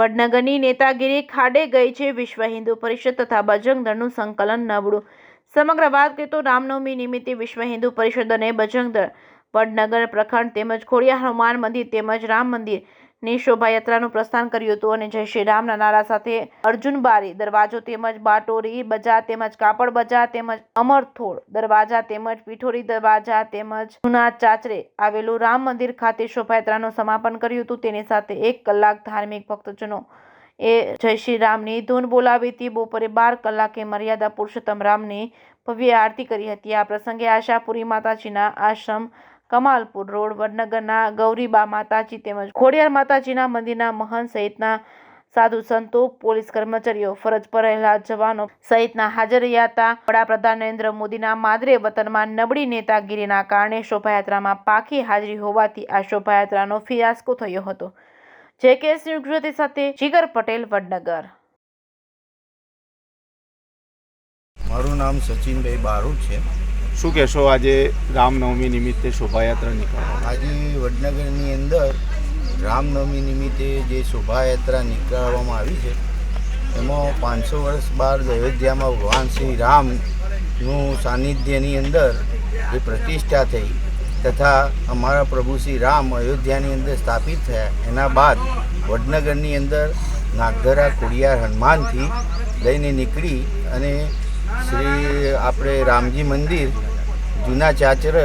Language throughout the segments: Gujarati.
વડનગરની નેતાગીરી ખાડે ગઈ છે। વિશ્વ હિન્દુ પરિષદ તથા બજરંગ દળનું સંકલન નબળું। સમગ્ર વાત કરીએ તો રામનવમી નિમિત્તે વિશ્વ હિન્દુ પરિષદ અને બજરંગ દળ વડનગર પ્રખંડ તેમજ ખોડિયાર હનુમાન મંદિર તેમજ રામ મંદિરની શોભાયાત્રાનું પ્રસ્થાન કર્યું હતું અને જય શ્રી રામના નારા સાથે અર્જુન બારી દરવાજો તેમજ બાટોરી બજાર તેમજ કાપડ બજાર તેમજ અમરથોડ દરવાજા તેમજ પીઠોરી દરવાજા તેમજ જૂના ચાચરે આવેલું રામ મંદિર ખાતે શોભાયાત્રાનું સમાપન કર્યું હતું। તેની સાથે 1 કલાક ધાર્મિક ભક્તજનો એ જય શ્રી રામની ધૂન બોલાવી હતી। બપોરે 12 કલાકે મર્યાદા પુરુષોત્તમ રામની ભવ્ય આરતી કરી હતી। આ પ્રસંગે આશાપુરી માતાજીના આશ્રમ કમાલપુર રોડ વડનગરના ગૌરીબા માતાજી તેમજ ખોડિયાર માતાજીના મંદિરના મહંત સહિતના સાધુ સંતો પોલીસ કર્મચારીઓ ફરજ પર રહેલા જવાનો સહિતના હાજર રહ્યા હતા। વડાપ્રધાન નરેન્દ્ર મોદીના માદરે વતનમાં નબળી નેતાગીરીના કારણે શોભાયાત્રામાં પાકી હાજરી હોવાથી આ શોભાયાત્રાનો ફિયાસ્કો થયો હતો। JKS ન્યૂઝ ગુજરાતી સાથે જીગર પટેલ વડનગર। મારું નામ સચિનભાઈ બારોટ છે। શું કહેશો આજે રામનવમી નિમિત્તે શોભાયાત્રા નીકળવા? આજે વડનગરની અંદર રામનવમી નિમિત્તે જે શોભાયાત્રા નીકળવામાં આવી છે એમાં 500 વર્ષ બાદ અયોધ્યામાં ભગવાન શ્રી રામનું સાનિધ્યની અંદર જે પ્રતિષ્ઠા થઈ તથા અમારા પ્રભુ શ્રી રામ અયોધ્યાની અંદર સ્થાપિત થયા એના બાદ વડનગરની અંદર નાગધરા ખોડિયાર હનુમાનથી લઈને નીકળી અને શ્રી આપણે રામજી મંદિર જૂના ચાચર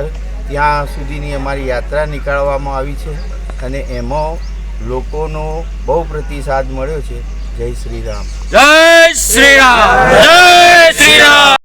ત્યાં સુધીની અમારી યાત્રા નીકાળવામાં આવી છે અને એમાં લોકોનો બહુ પ્રતિસાદ મળ્યો છે। જય શ્રી રામ, જય શ્રી રામ, જય શ્રી રામ।